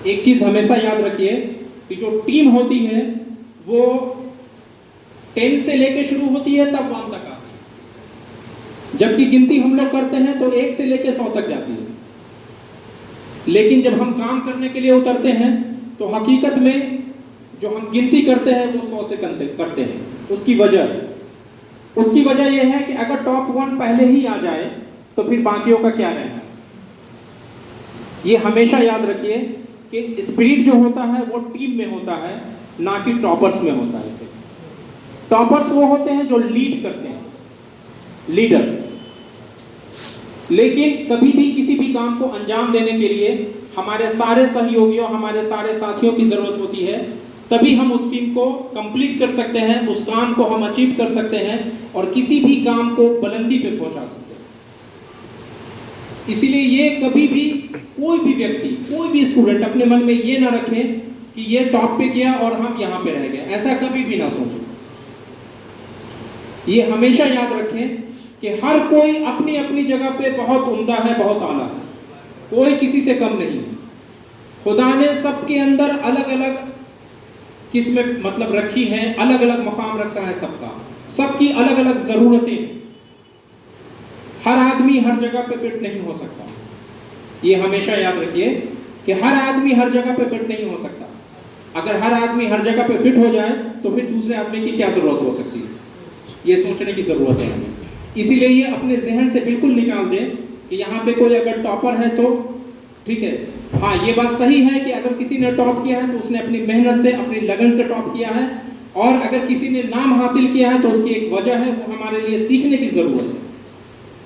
एक चीज हमेशा याद रखिए कि जो टीम होती है वो 10 से लेके शुरू होती है तब 1 तक आती है, जबकि गिनती हम लोग करते हैं तो 1 से लेके 100 तक जाती है। लेकिन जब हम काम करने के लिए उतरते हैं तो हकीकत में जो हम गिनती करते हैं वो 100 से करते हैं। उसकी वजह यह है कि अगर टॉप 1 पहले ही आ जाए तो फिर बाकियों का क्या रहना है। ये हमेशा याद रखिए कि स्पिरिट जो होता है वो टीम में होता है, ना कि टॉपर्स में होता है। इसे टॉपर्स वो होते हैं जो लीड करते हैं, लीडर। लेकिन कभी भी किसी भी काम को अंजाम देने के लिए हमारे सारे सहयोगियों, हमारे सारे साथियों की जरूरत होती है, तभी हम उस टीम को कंप्लीट कर सकते हैं, उस काम को हम अचीव कर सकते हैं और किसी भी काम को बुलंदी पे पहुंचा सकते हैं। इसीलिए ये कभी भी कोई भी व्यक्ति, कोई भी स्टूडेंट अपने मन में ये ना रखे कि ये टॉप पे गया और हम यहां पे रह गए, ऐसा कभी भी ना सोचो। ये हमेशा याद रखें कि हर कोई अपनी अपनी जगह पे बहुत उम्दा है, बहुत आला है, कोई किसी से कम नहीं है। खुदा ने सबके अंदर अलग अलग किस्में मतलब रखी हैं, अलग अलग मकाम रखा है सबका, सबकी अलग अलग जरूरतें। हर आदमी हर जगह पे फिट नहीं हो सकता। ये हमेशा याद रखिए कि हर आदमी हर जगह पे फिट नहीं हो सकता। अगर हर आदमी हर जगह पे फिट हो जाए तो फिर दूसरे आदमी की क्या जरूरत हो सकती है, ये सोचने की जरूरत है हमें। इसीलिए ये अपने जहन से बिल्कुल निकाल दें कि यहाँ पे कोई अगर टॉपर है तो ठीक है। हाँ, ये बात सही है कि अगर किसी ने टॉप किया है तो उसने अपनी मेहनत से, अपनी लगन से टॉप किया है, और अगर किसी ने नाम हासिल किया है तो उसकी एक वजह है। वो हमारे लिए सीखने की जरूरत है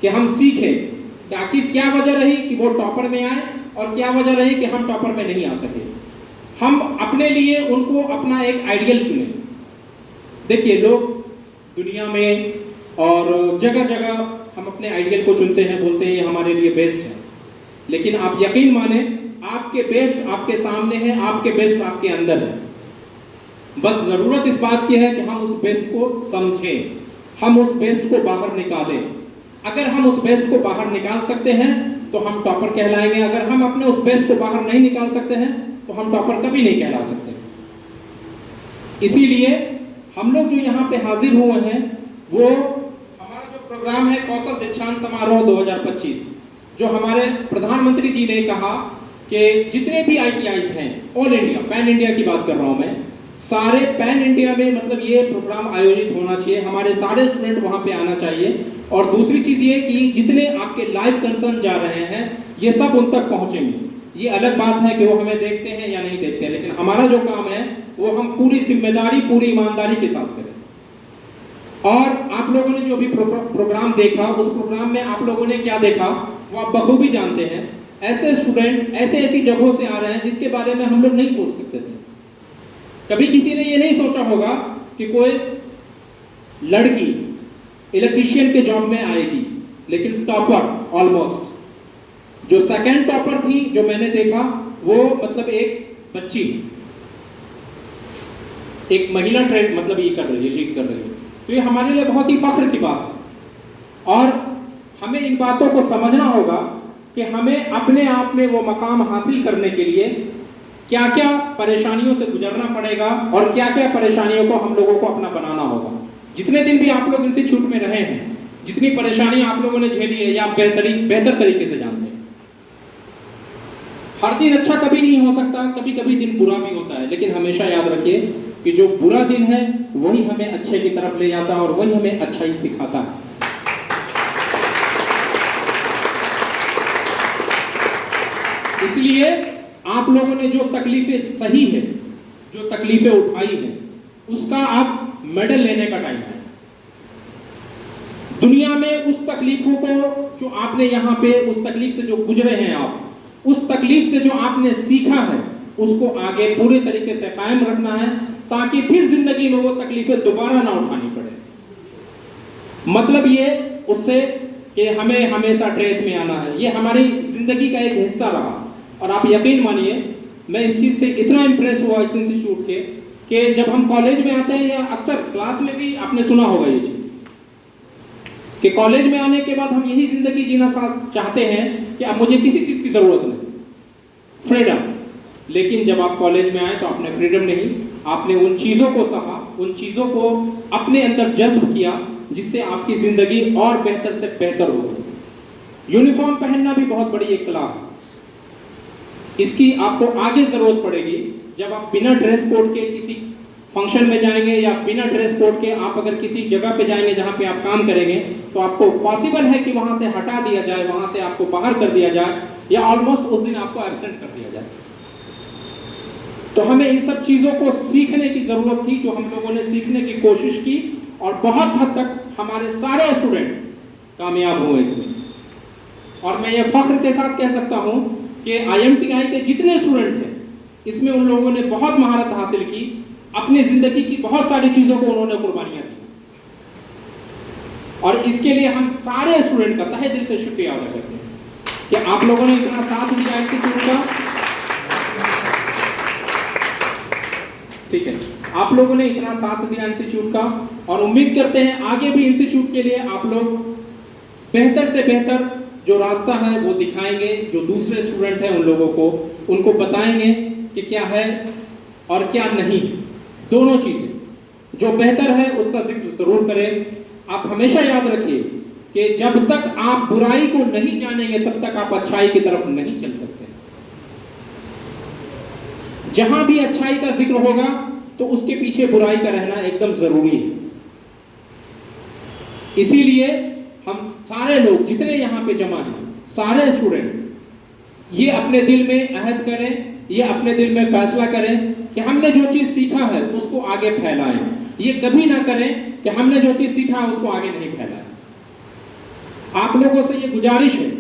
कि हम सीखें कि आखिर क्या वजह रही कि वो टॉपर में आए और क्या वजह रही कि हम टॉपर में नहीं आ सके। हम अपने लिए उनको अपना एक आइडियल चुने। देखिए, लोग दुनिया में और जगह जगह हम अपने आइडियल को चुनते हैं, बोलते हैं ये हमारे लिए बेस्ट है। लेकिन आप यकीन माने, आपके बेस्ट आपके सामने है, आपके बेस्ट आपके अंदर है। बस जरूरत इस बात की है कि हम उस बेस्ट को समझें, हम उस बेस्ट को बाहर निकालें। अगर हम उस बेस्ट को बाहर निकाल सकते हैं तो हम टॉपर कहलाएंगे। अगर हम अपने उस बेस्ट को बाहर नहीं निकाल सकते हैं तो हम टॉपर कभी नहीं कहला सकते। इसीलिए हम लोग जो यहाँ पे हाजिर हुए हैं वो हमारा जो प्रोग्राम है कौशल दीक्षांत समारोह 2025, जो हमारे प्रधानमंत्री जी ने कहा कि जितने भी ITIs हैं ऑल इंडिया, पैन इंडिया की बात कर रहा हूं मैं, सारे पैन इंडिया में मतलब ये प्रोग्राम आयोजित होना चाहिए, हमारे सारे स्टूडेंट वहां पे आना चाहिए। और दूसरी चीज ये कि जितने आपके लाइव कंसर्न जा रहे हैं ये सब उन तक पहुंचेंगे। ये अलग बात है कि वो हमें देखते हैं या नहीं देखते हैं, लेकिन हमारा जो काम है वो हम पूरी जिम्मेदारी, पूरी ईमानदारी के साथ करें। और आप लोगों ने जो भी प्रोग्राम देखा, उस प्रोग्राम में आप लोगों ने क्या देखा वो आप बखूबी जानते हैं। ऐसे स्टूडेंट ऐसी जगहों से आ रहे हैं जिसके बारे में हम लोग नहीं सोच सकते थे। कभी किसी ने ये नहीं सोचा होगा कि कोई लड़की इलेक्ट्रीशियन के जॉब में आएगी, लेकिन टॉपर ऑलमोस्ट जो सेकंड टॉपर थी जो मैंने देखा वो मतलब एक बच्ची, एक महिला ट्रेड मतलब ये कर रही है, लीड कर रही है। तो ये हमारे लिए बहुत ही फख्र की बात है और हमें इन बातों को समझना होगा कि हमें अपने आप में वो मकाम हासिल करने के लिए क्या क्या परेशानियों से गुजरना पड़ेगा और क्या क्या परेशानियों को हम लोगों को अपना बनाना होगा। जितने दिन भी आप लोग इंस्टीट्यूट में रहे हैं, जितनी परेशानी आप लोगों ने झेली है, या आप बेहतर तरीके से जानते हैं। हर दिन अच्छा कभी नहीं हो सकता, कभी कभी दिन बुरा भी होता है, लेकिन हमेशा याद रखिए कि जो बुरा दिन है वही हमें अच्छे की तरफ ले जाता है और वही हमें अच्छा ही सिखाता है। इसलिए आप लोगों ने जो तकलीफें सही है, जो तकलीफें उठाई है, उसका अब मेडल लेने का टाइम है। दुनिया में उस तकलीफों को जो आपने यहाँ पे, उस तकलीफ से जो गुजरे हैं आप, उस तकलीफ से जो आपने सीखा है, उसको आगे पूरे तरीके से कायम रखना है ताकि फिर जिंदगी में वो तकलीफें दोबारा ना उठानी पड़े। मतलब ये उससे कि हमें हमेशा ड्रेस में आना है, ये हमारी जिंदगी का एक हिस्सा रहा। और आप यकीन मानिए, मैं इस चीज से इतना इंप्रेस हुआ इस इंस्टीट्यूट के कि जब हम कॉलेज में आते हैं, या अक्सर क्लास में भी आपने सुना होगा ये चीज कि कॉलेज में आने के बाद हम यही जिंदगी जीना चाहते हैं कि अब मुझे किसी चीज की जरूरत नहीं, फ्रीडम। लेकिन जब आप कॉलेज में आए तो आपने फ्रीडम नहीं, आपने उन चीज़ों को सहा, उन चीज़ों को अपने अंदर जज्ब किया जिससे आपकी ज़िंदगी और बेहतर से बेहतर हो गई। यूनिफॉर्म पहनना भी बहुत बड़ी एक कला है, इसकी आपको आगे ज़रूरत पड़ेगी। जब आप बिना ड्रेस कोड के किसी फंक्शन में जाएंगे या बिना ड्रेस कोड के आप अगर किसी जगह पे जाएंगे जहाँ पे आप काम करेंगे, तो आपको पॉसिबल है कि वहाँ से हटा दिया जाए, वहाँ से आपको बाहर कर दिया जाए या ऑलमोस्ट उस दिन आपको एब्सेंट कर दिया जाए। तो हमें इन सब चीज़ों को सीखने की ज़रूरत थी, जो हम लोगों ने सीखने की कोशिश की और बहुत हद तक हमारे सारे स्टूडेंट कामयाब हुए इसमें। और मैं ये फख्र के साथ कह सकता हूँ कि IMTI के जितने स्टूडेंट हैं इसमें उन लोगों ने बहुत महारत हासिल की, अपनी ज़िंदगी की बहुत सारी चीज़ों को उन्होंने कुर्बानियाँ दी, और इसके लिए हम सारे स्टूडेंट का तहे दिल से शुक्रिया अदा करते हैं कि आप लोगों ने इतना साथ दिया इंस्टीट्यूट का। ठीक है, आप लोगों ने इतना साथ दिया इंस्टीट्यूट का, और उम्मीद करते हैं आगे भी इंस्टीट्यूट के लिए आप लोग बेहतर से बेहतर जो रास्ता है वो दिखाएंगे, जो दूसरे स्टूडेंट हैं उन लोगों को उनको बताएंगे कि क्या है और क्या नहीं, दोनों चीज़ें। जो बेहतर है उसका जिक्र जरूर करें। आप हमेशा याद रखिए कि जब तक आप बुराई को नहीं जानेंगे तब तक आप अच्छाई की तरफ नहीं चल सकते। जहां भी अच्छाई का जिक्र होगा तो उसके पीछे बुराई का रहना एकदम जरूरी है। इसीलिए हम सारे लोग जितने यहां पे जमा हैं, सारे स्टूडेंट, ये अपने दिल में अहद करें, ये अपने दिल में फैसला करें कि हमने जो चीज सीखा है उसको आगे फैलाएं। ये कभी ना करें कि हमने जो चीज सीखा है उसको आगे नहीं फैलाएं। आप लोगों से ये गुजारिश है,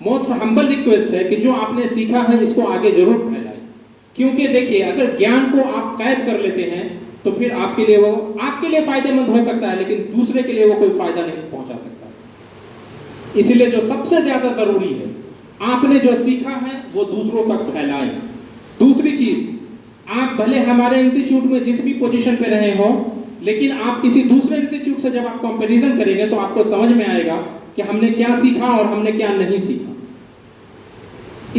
मोस्ट हम्बल रिक्वेस्ट है कि जो आपने सीखा है इसको आगे जरूर फैलाएं। क्योंकि देखिए, अगर ज्ञान को आप कैद कर लेते हैं तो फिर आपके लिए वो आपके लिए फायदेमंद हो सकता है, लेकिन दूसरे के लिए वो कोई फायदा नहीं पहुंचा सकता। इसलिए जो सबसे ज्यादा जरूरी है, आपने जो सीखा है वो दूसरों तक फैलाएं। दूसरी चीज, आप भले हमारे इंस्टीट्यूट में जिस भी पोजीशन पे रहे हो, लेकिन आप किसी दूसरे इंस्टीट्यूट से जब आप कंपैरिजन करेंगे तो आपको समझ में आएगा कि हमने क्या सीखा और हमने क्या नहीं सीखा।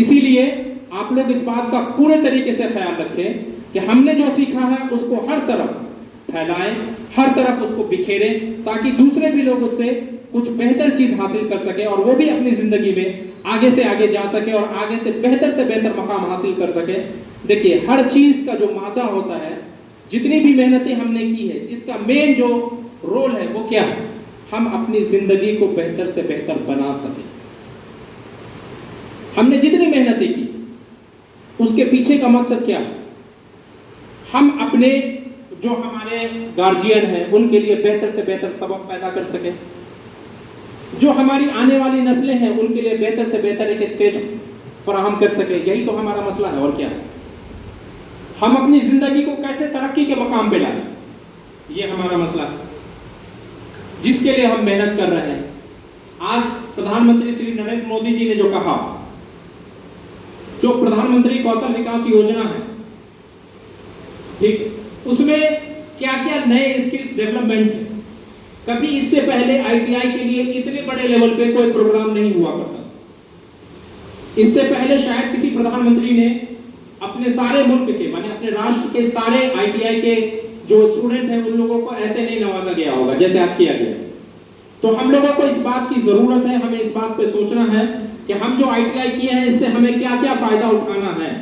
इसीलिए आप लोग इस बात का पूरे तरीके से ख्याल रखें कि हमने जो सीखा है उसको हर तरफ फैलाएं, हर तरफ उसको बिखेरें, ताकि दूसरे भी लोग उससे कुछ बेहतर चीज हासिल कर सके और वो भी अपनी जिंदगी में आगे से आगे जा सके और आगे से बेहतर मकाम हासिल कर सके। देखिए, हर चीज का जो मादा होता है, जितनी भी मेहनतें हमने की है, इसका मेन जो रोल है वो क्या है? हम अपनी जिंदगी को बेहतर से बेहतर बना सके। हमने जितनी मेहनतें की उसके पीछे का मकसद क्या है? हम अपने जो हमारे गार्जियन हैं उनके लिए बेहतर से बेहतर सबक पैदा कर सके, जो हमारी आने वाली नस्लें हैं उनके लिए बेहतर से बेहतर एक स्टेज फराहम कर सके। यही तो हमारा मसला है, और क्या है? हम अपनी जिंदगी को कैसे तरक्की के मकाम पे लाएं, ये हमारा मसला है, जिसके लिए हम मेहनत कर रहे हैं। आज प्रधानमंत्री श्री नरेंद्र मोदी जी ने जो कहा, जो प्रधानमंत्री कौशल विकास योजना है, ठीक, उसमें क्या क्या नए स्किल्स डेवलपमेंट है। कभी इससे पहले ITI के लिए इतने बड़े लेवल पे कोई प्रोग्राम नहीं हुआ करता। इससे पहले शायद किसी प्रधानमंत्री ने अपने सारे मुल्क के, माने अपने राष्ट्र के सारे ITI के जो स्टूडेंट हैं उन लोगों को ऐसे नहीं नवाजा गया होगा जैसे आज किया गया। तो हम लोगों को इस बात की जरूरत है, हमें इस बात पे सोचना है कि हम जो ITI किए हैं इससे हमें क्या क्या फायदा उठाना है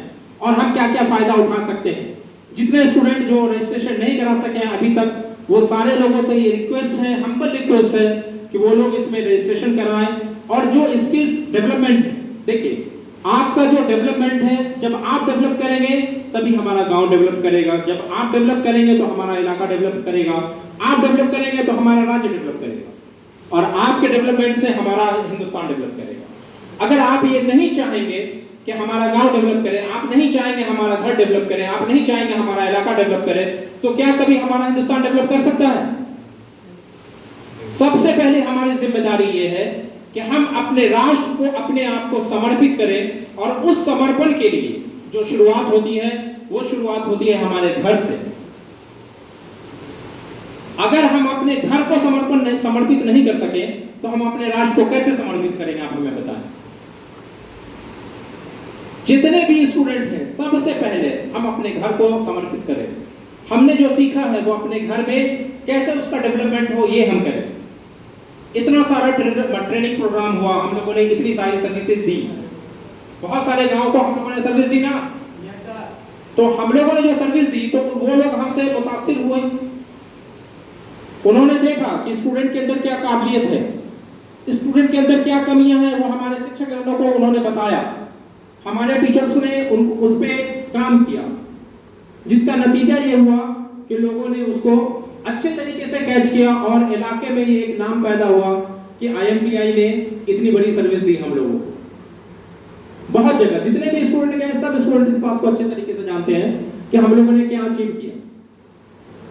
और हम क्या क्या फायदा उठा सकते हैं। जितने स्टूडेंट जो रजिस्ट्रेशन नहीं करा सके हैं अभी तक, वो सारे लोगों से ये रिक्वेस्ट है, हम्बल रिक्वेस्ट है कि वो लोग इसमें रजिस्ट्रेशन कराएं। और जो स्किल्स डेवलपमेंट है, देखिए, आपका जो डेवलपमेंट है, जब आप डेवलप करेंगे तभी हमारा गांव डेवलप करेगा, जब आप डेवलप करेंगे तो हमारा इलाका डेवलप करेगा, आप डेवलप करेंगे तो हमारा राज्य डेवलप करेगा, और आपके डेवलपमेंट से हमारा हिंदुस्तान डेवलप करेगा। अगर आप ये नहीं चाहेंगे कि हमारा गांव डेवलप करे, आप नहीं चाहेंगे हमारा घर डेवलप करे, आप नहीं चाहेंगे हमारा इलाका डेवलप करे, तो क्या कभी हमारा हिंदुस्तान डेवलप कर सकता है? सबसे पहले हमारी जिम्मेदारी ये है कि हम अपने राष्ट्र को, अपने आप को समर्पित करें, और उस समर्पण के लिए जो शुरुआत होती है वो शुरुआत होती है हमारे घर से। अगर हम अपने घर को समर्पित नहीं कर सके तो हम अपने राष्ट्र को कैसे समर्पित करेंगे? आप हमें बताएं। जितने भी स्टूडेंट हैं, सबसे पहले अपने घर को समर्पित करें। हमने जो सीखा है वो अपने घर में कैसे उसका डेवलपमेंट हो ये हम करें। इतना सारा ट्रेनिंग प्रोग्राम हुआ, हम लोगों ने इतनी सारी सर्विसेज दी, बहुत सारे गांव को हम लोगों ने सर्विस दी ना। तो हम लोगों ने जो सर्विस दी तो वो लोग हमसे मुतासिर हुए, उन्होंने देखा कि स्टूडेंट के अंदर क्या काबिलियत है, स्टूडेंट के अंदर क्या कमियां हैं, वो हमारे शिक्षकों को उन्होंने बताया, हमारे टीचर्स ने उस पर काम किया, जिसका नतीजा ये हुआ कि लोगों ने उसको अच्छे तरीके से कैच किया और इलाके में ये एक नाम पैदा हुआ कि IMTI ने इतनी बड़ी सर्विस दी हम लोगों को। बहुत जगह जितने भी स्टूडेंट गए सब स्टूडेंट इस बात को अच्छे तरीके से जानते हैं कि हम लोगों ने क्या अचीव किया।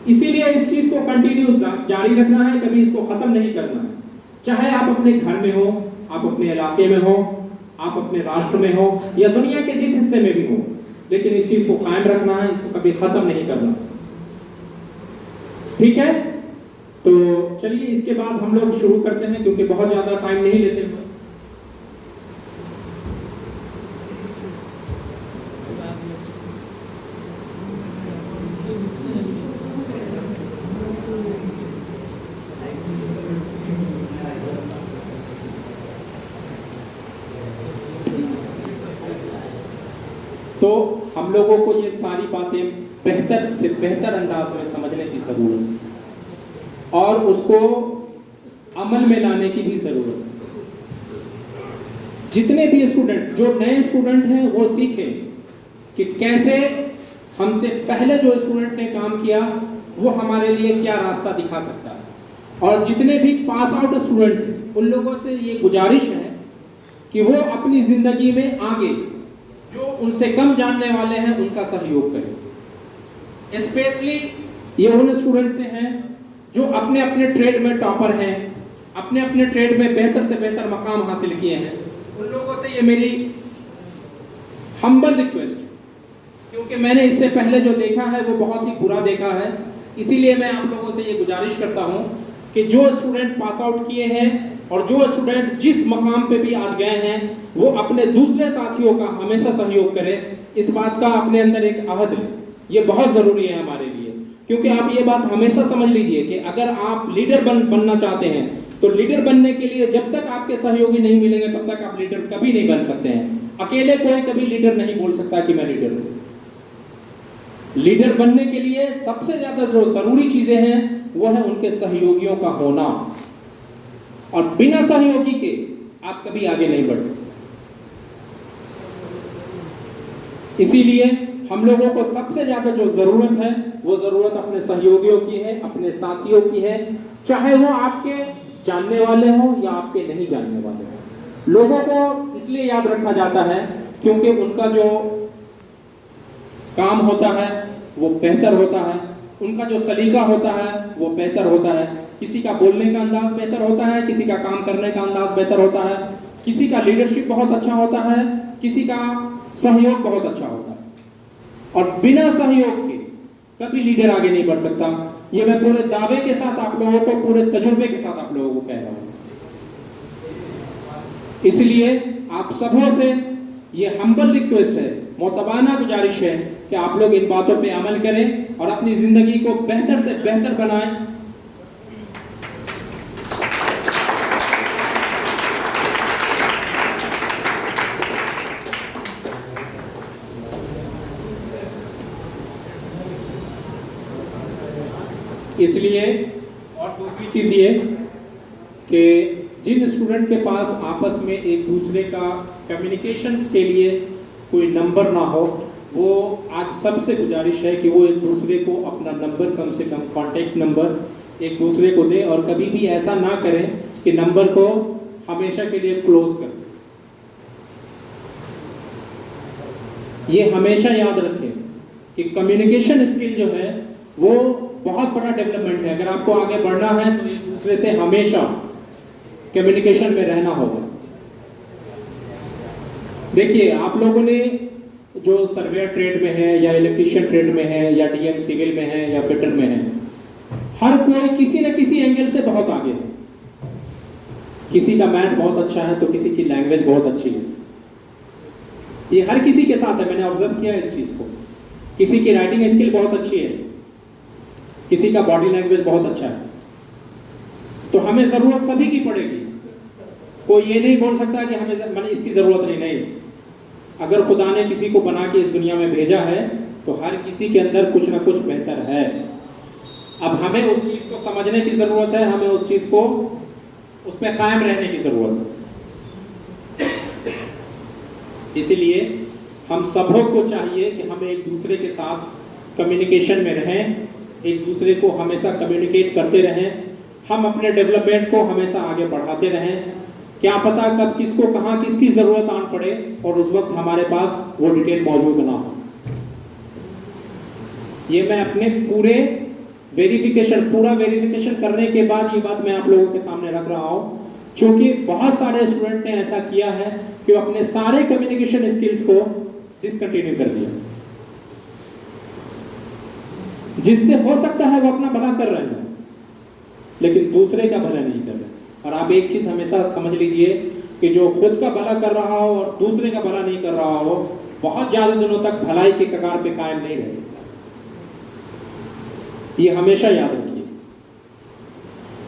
इसीलिए इस चीज को कंटिन्यू जारी रखना है, कभी इसको खत्म नहीं करना है। चाहे आप अपने घर में हो, आप अपने इलाके में हो, आप अपने राष्ट्र में हो या दुनिया के जिस हिस्से में भी हो, लेकिन इस चीज को कायम रखना है, इसको कभी खत्म नहीं करना। ठीक है, तो चलिए इसके बाद हम लोग शुरू करते हैं क्योंकि बहुत ज्यादा टाइम नहीं लेते हैं। तो हम लोगों को ये सारी बातें बेहतर से बेहतर अंदाज में समझने की जरूरत है और उसको अमल में लाने की भी जरूरत है। जितने भी स्टूडेंट, जो नए स्टूडेंट हैं, वो सीखें कि कैसे हमसे पहले जो स्टूडेंट ने काम किया वो हमारे लिए क्या रास्ता दिखा सकता है। और जितने भी पास आउट स्टूडेंट हैं उन लोगों से ये गुजारिश है कि वो अपनी जिंदगी में आगे जो उनसे कम जानने वाले हैं उनका सहयोग करें। स्पेशली ये उन स्टूडेंट से हैं जो अपने अपने ट्रेड में टॉपर हैं, अपने अपने ट्रेड में बेहतर से बेहतर मकाम हासिल किए हैं। उन लोगों से ये मेरी हम्बल रिक्वेस्ट है, क्योंकि मैंने इससे पहले जो देखा है वो बहुत ही बुरा देखा है। इसीलिए मैं आप लोगों से ये गुजारिश करता हूँ कि जो स्टूडेंट पास आउट किए हैं और जो स्टूडेंट जिस मकाम पे भी आज गए हैं वो अपने दूसरे साथियों का हमेशा सहयोग करें। इस बात का अपने अंदर एक अहद है, ये बहुत जरूरी है हमारे लिए। क्योंकि आप ये बात हमेशा समझ लीजिए कि अगर आप लीडर बनना चाहते हैं तो लीडर बनने के लिए जब तक आपके सहयोगी नहीं मिलेंगे तब तक आप लीडर कभी नहीं बन सकते हैं। अकेले कोई कभी लीडर नहीं बोल सकता कि मैं लीडर हूं। लीडर बनने के लिए सबसे ज्यादा जो जरूरी चीजें हैं वो है उनके सहयोगियों का होना, और बिना सहयोगी के आप कभी आगे नहीं बढ़ सकते। इसीलिए हम लोगों को सबसे ज्यादा जो जरूरत है वो जरूरत अपने सहयोगियों की है, अपने साथियों की है, चाहे वो आपके जानने वाले हो या आपके नहीं जानने वाले हो। लोगों को इसलिए याद रखा जाता है क्योंकि उनका जो काम होता है वो बेहतर होता है, उनका जो सलीका होता है वो बेहतर होता है। किसी का बोलने का अंदाज बेहतर होता है, किसी का काम करने का अंदाज बेहतर होता है, किसी का लीडरशिप बहुत अच्छा होता है, किसी का सहयोग बहुत अच्छा होता है। और बिना सहयोग के कभी लीडर आगे नहीं बढ़ सकता। ये मैं पूरे दावे के साथ आप लोगों को, पूरे तजुर्बे के साथ आप लोगों को कह रहा हूं। इसलिए आप सबों से ये हम्बल रिक्वेस्ट है, मोतबाना गुजारिश है कि आप लोग इन बातों पे अमल करें और अपनी जिंदगी को बेहतर से बेहतर बनाएं। इसलिए और दूसरी चीज ये कि जिन स्टूडेंट के पास आपस में एक दूसरे का कम्युनिकेशंस के लिए कोई नंबर ना हो, वो आज सबसे गुजारिश है कि वो एक दूसरे को अपना नंबर, कम से कम कांटेक्ट नंबर एक दूसरे को दे, और कभी भी ऐसा ना करें कि नंबर को हमेशा के लिए क्लोज कर। ये हमेशा याद रखें कि कम्युनिकेशन स्किल जो है वो बहुत बड़ा डेवलपमेंट है। अगर आपको आगे बढ़ना है तो एक दूसरे से हमेशा कम्युनिकेशन में रहना होगा। देखिए, आप लोगों ने जो सर्वेयर ट्रेड में है या इलेक्ट्रीशियन ट्रेड में है या डीएम सिविल में है या फिटर में है, हर कोई किसी न किसी एंगल से बहुत आगे है। किसी का मैथ बहुत अच्छा है तो किसी की लैंग्वेज बहुत अच्छी है। ये हर किसी के साथ है, मैंने ऑब्जर्व किया इस चीज को। किसी की राइटिंग स्किल बहुत अच्छी है, किसी का बॉडी लैंग्वेज बहुत अच्छा है, तो हमें जरूरत सभी की पड़ेगी। कोई ये नहीं बोल सकता कि हमें मैंने इसकी जरूरत नहीं। अगर खुदा ने किसी को बना के इस दुनिया में भेजा है तो हर किसी के अंदर कुछ ना कुछ बेहतर है। अब हमें उस चीज को समझने की जरूरत है, हमें उस चीज को उस पर कायम रहने की जरूरत है। इसीलिए हम सबों को चाहिए कि हम एक दूसरे के साथ कम्युनिकेशन में रहें, एक दूसरे को हमेशा कम्युनिकेट करते रहें, हम अपने डेवलपमेंट को हमेशा आगे बढ़ाते रहें। क्या पता कब किसको कहाँ किसकी जरूरत आन पड़े और उस वक्त हमारे पास वो डिटेल मौजूद ना हो। ये मैं अपने पूरा वेरिफिकेशन करने के बाद ये बात मैं आप लोगों के सामने रख रहा हूं, क्योंकि बहुत सारे स्टूडेंट ने ऐसा किया है कि अपने सारे कम्युनिकेशन स्किल्स को डिसकंटिन्यू कर दिया, जिससे हो सकता है वो अपना भला कर रहे हैं लेकिन दूसरे का भला नहीं कर रहे। और आप एक चीज हमेशा समझ लीजिए कि जो खुद का भला कर रहा हो और दूसरे का भला नहीं कर रहा हो, बहुत ज्यादा दिनों तक भलाई के कगार पे कायम नहीं रह सकता। ये हमेशा याद रखिए,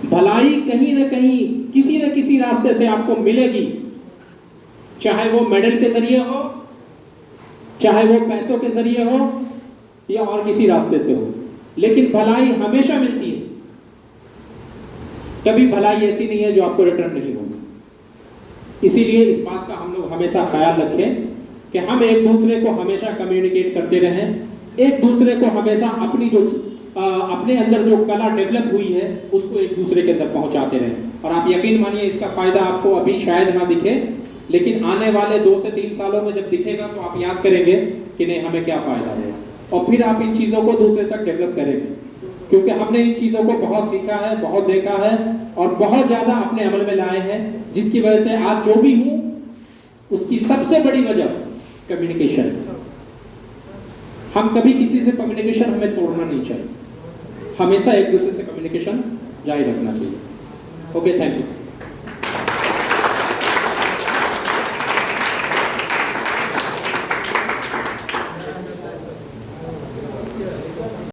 भलाई कहीं ना कहीं किसी न किसी रास्ते से आपको मिलेगी, चाहे वो मेडल के जरिए हो, चाहे वो पैसों के जरिए हो या और किसी रास्ते से हो, लेकिन भलाई हमेशा मिलती है। कभी भलाई ऐसी नहीं है जो आपको रिटर्न नहीं होगी। इसीलिए इस बात का हम लोग हमेशा ख्याल रखें कि हम एक दूसरे को हमेशा कम्युनिकेट करते रहें, एक दूसरे को हमेशा अपनी जो अपने अंदर जो कला डेवलप हुई है उसको एक दूसरे के अंदर पहुंचाते रहें। और आप यकीन मानिए इसका फायदा आपको अभी शायद ना दिखे, लेकिन आने वाले 2 से 3 सालों में जब दिखेगा तो आप याद करेंगे कि नहीं हमें क्या फायदा है, और फिर आप इन चीजों को दूसरे तक डेवलप करेंगे, क्योंकि हमने इन चीजों को बहुत सीखा है, बहुत देखा है और बहुत ज्यादा अपने अमल में लाए हैं, जिसकी वजह से आज जो भी हूं उसकी सबसे बड़ी वजह कम्युनिकेशन। हम कभी किसी से कम्युनिकेशन हमें तोड़ना नहीं चाहिए, हमेशा एक दूसरे से कम्युनिकेशन जारी रखना चाहिए। Okay, thank you.